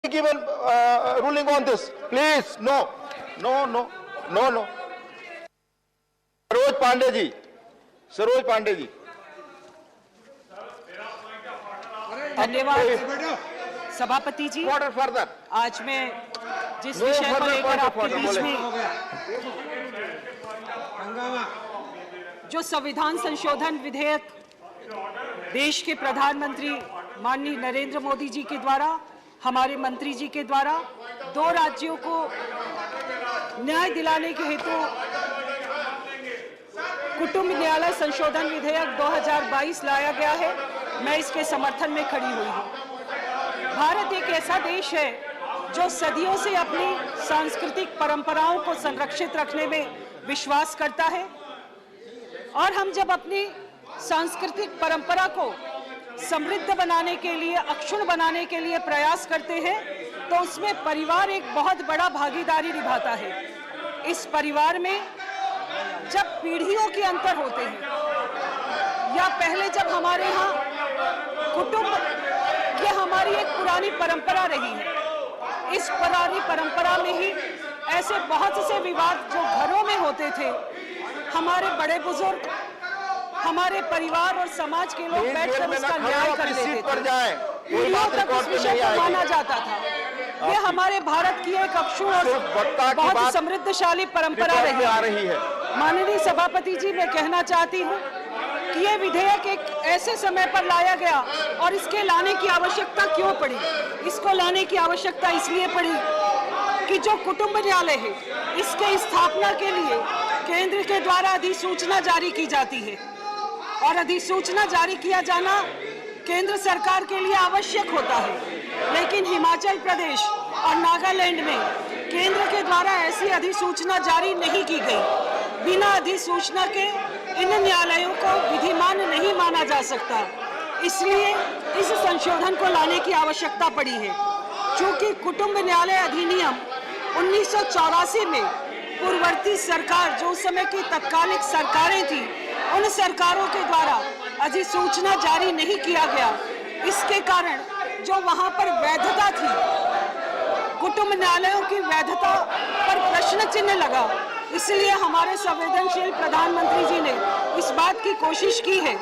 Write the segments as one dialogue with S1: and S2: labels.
S1: given ruling on this. Please, no. Saroj Pandey ji.
S2: धन्यवाद सभापति जी।
S1: Further
S2: आज मैं जिस विषय को लेकर आपके बीच में जो संविधान संशोधन विधेयक देश के प्रधानमंत्री माननीय नरेंद्र मोदी जी के द्वारा, हमारे मंत्री जी के द्वारा 2 राज्यों को न्याय दिलाने के हेतु कुटुंब न्यायालय संशोधन विधेयक 2022 लाया गया है, मैं इसके समर्थन में खड़ी हुई हूँ। भारत एक ऐसा देश है जो सदियों से अपनी सांस्कृतिक परंपराओं को संरक्षित रखने में विश्वास करता है और हम जब अपनी सांस्कृतिक परंपरा को समृद्ध बनाने के लिए, अक्षुण्ण बनाने के लिए प्रयास करते हैं तो उसमें परिवार एक बहुत बड़ा भागीदारी निभाता है। इस परिवार में जब पीढ़ियों के अंतर होते हैं या पहले जब हमारे यहाँ कुटुंब, ये हमारी एक पुरानी परंपरा रही है, इस पुरानी परंपरा में ही ऐसे बहुत से विवाद जो घरों में होते थे, हमारे बड़े बुजुर्ग, हमारे परिवार और समाज के लोग बैठकर उसका न्याय कर लेते थे, पीढ़ियों तक उस विषय को माना जाता था। ये हमारे भारत की एक अक्षुण्ण और बहुत समृद्धशाली परंपरा रही है। माननीय सभापति जी, मैं कहना चाहती हूँ कि ये विधेयक एक ऐसे समय पर लाया गया और इसके लाने की आवश्यकता क्यों पड़ी? इसको लाने की आवश्यकता इसलिए पड़ी कि जो कुटुंब न्यायालय है, इसके स्थापना के लिए केंद्र के द्वारा अधिसूचना जारी की जाती है और अधिसूचना जारी किया जाना केंद्र सरकार के लिए आवश्यक होता है, लेकिन हिमाचल प्रदेश और नागालैंड में केंद्र के द्वारा ऐसी अधिसूचना जारी नहीं की गई। बिना अधिसूचना के इन न्यायालयों को विधिमान नहीं माना जा सकता, इसलिए इस संशोधन को लाने की आवश्यकता पड़ी है। चूंकि कुटुंब न्यायालय अधिनियम 1984 में पूर्ववर्ती सरकार, जो उस समय की तत्कालिक सरकारें थी, उन सरकारों के द्वारा अधिसूचना जारी नहीं किया गया। इसके कारण जो वहां पर वैधता थी, कुटुंब न्यायालयों की वैधता पर प्रश्न चिन्ह लगा, इसलिए हमारे संवेदनशील प्रधानमंत्री जी ने इस बात की कोशिश की है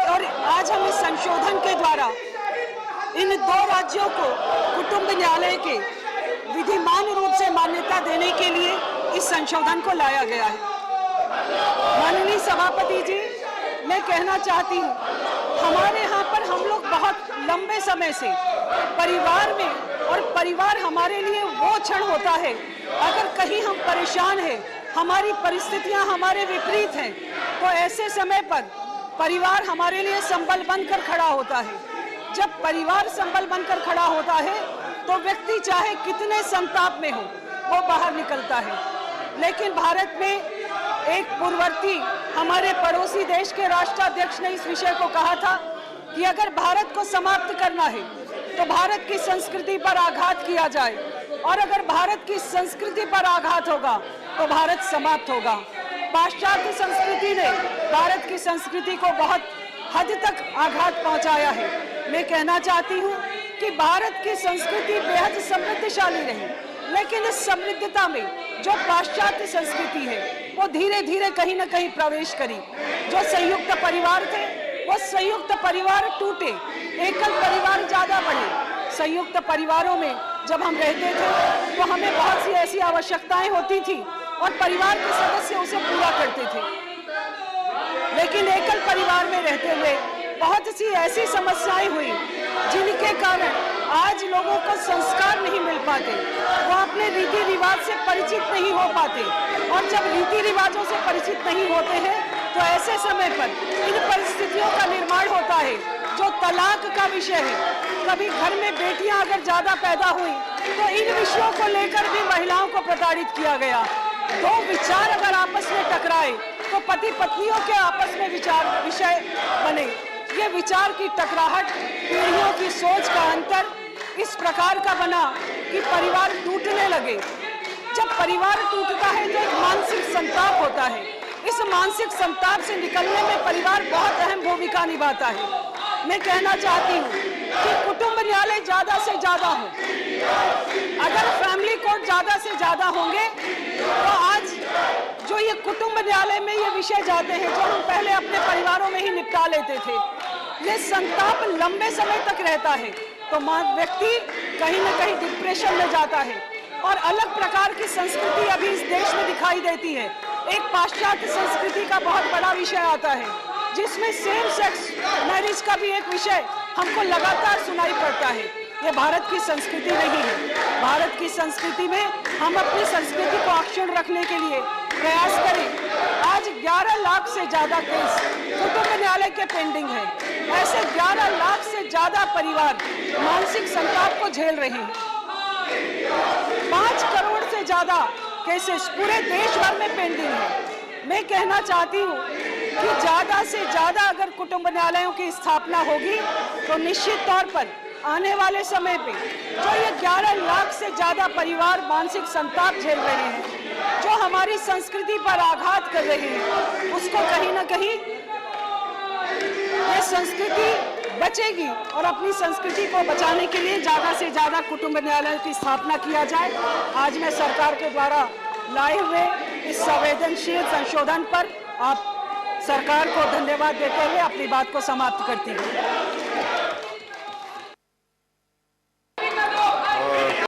S2: और आज हम इस संशोधन के द्वारा इन 2 राज्यों को कुटुंब न्यायालय के विधिमान रूप से मान्यता देने के लिए इस संशोधन को लाया गया है। माननीय सभापति जी, मैं कहना चाहती हूँ, हमारे यहाँ पर हम लोग बहुत लंबे समय से परिवार में, और परिवार हमारे लिए वो क्षण होता है अगर कहीं हम परेशान हैं, हमारी परिस्थितियाँ हमारे विपरीत हैं, तो ऐसे समय पर परिवार हमारे लिए संबल बनकर खड़ा होता है। जब परिवार संबल बनकर खड़ा होता है तो व्यक्ति चाहे कितने संताप में हो, वो बाहर निकलता है। लेकिन भारत में एक पूर्ववर्ती हमारे पड़ोसी देश के राष्ट्राध्यक्ष ने इस विषय को कहा था कि अगर भारत को समाप्त करना है तो भारत की संस्कृति पर आघात किया जाए, और अगर भारत की संस्कृति पर आघात होगा तो भारत समाप्त होगा। पाश्चात्य संस्कृति ने भारत की संस्कृति को बहुत हद तक आघात पहुंचाया है। मैं कहना चाहती हूं कि भारत की संस्कृति बेहद समृद्धशाली रही, लेकिन इस समृद्धता में जो पाश्चात्य संस्कृति है वो धीरे धीरे कहीं न कहीं प्रवेश करी। जो संयुक्त परिवार थे वो संयुक्त परिवार टूटे, एकल परिवार ज्यादा बढ़े। संयुक्त परिवारों में जब हम रहते थे तो हमें बहुत सी ऐसी आवश्यकताएं होती थी और परिवार के सदस्य उसे पूरा करते थे, लेकिन एकल परिवार में रहते हुए बहुत सी ऐसी समस्याएं हुई जिनके कारण आज लोगों को संस्कार नहीं मिल पाते, वो अपने रीति रिवाज से परिचित नहीं हो पाते, और जब रीति रिवाजों से परिचित नहीं होते हैं तो ऐसे समय पर इन परिस्थितियों का निर्माण होता है जो तलाक का विषय है। कभी घर में बेटियां अगर ज्यादा पैदा हुई तो इन विषयों को लेकर भी महिलाओं को प्रताड़ित किया गया। 2 विचार अगर आपस में टकराए तो पति पत्नियों के आपस में विषय बने। ये विचार की टकराहट, पीढ़ियों की सोच का अंतर इस प्रकार का बना कि परिवार टूटने लगे। जब परिवार टूटता है तो एक मानसिक संताप होता है। इस मानसिक संताप से निकलने में परिवार बहुत अहम भूमिका निभाता है। मैं कहना चाहती हूँ कि कुटुंब न्यायालय ज्यादा से ज्यादा हो। अगर फैमिली कोर्ट ज्यादा से ज्यादा होंगे तो आज जो ये कुटुंब न्यायालय में ये विषय जाते हैं जो हम पहले अपने परिवारों में ही निपटा लेते थे, ये संताप लंबे समय तक रहता है तो व्यक्ति कहीं ना कहीं डिप्रेशन में जाता है और अलग प्रकार की संस्कृति अभी इस देश में दिखाई देती है। एक पाश्चात्य संस्कृति का बहुत बड़ा विषय आता है जिसमें सेम सेक्स मैरिज का भी एक विषय हमको लगातार सुनाई पड़ता है। ये भारत की संस्कृति नहीं है। भारत की संस्कृति में हम अपनी संस्कृति को अक्षुण्ण रखने के लिए प्रयास करें। आज 11 लाख से ज्यादा केस कुटुंब न्यायालय के पेंडिंग है। ऐसे 11 लाख से ज्यादा परिवार मानसिक संताप को झेल रहे हैं। 5 करोड़ से ज्यादा केसेस पूरे देश भर में पेंडिंग है। मैं कहना चाहती हूँ कि ज्यादा से ज्यादा अगर कुटुंब न्यायालयों की स्थापना होगी तो निश्चित तौर पर आने वाले समय पे जो ये 11 लाख से ज्यादा परिवार मानसिक संताप झेल रहे हैं, जो हमारी संस्कृति पर आघात कर रहे हैं, उसको कहीं ना कहीं ये संस्कृति बचेगी और अपनी संस्कृति को बचाने के लिए ज्यादा से ज्यादा कुटुंब न्यायालय की स्थापना किया जाए। आज मैं सरकार के द्वारा लाए हुए इस संवेदनशील संशोधन पर आप सरकार को धन्यवाद देते हुए अपनी बात को समाप्त करती हूँ।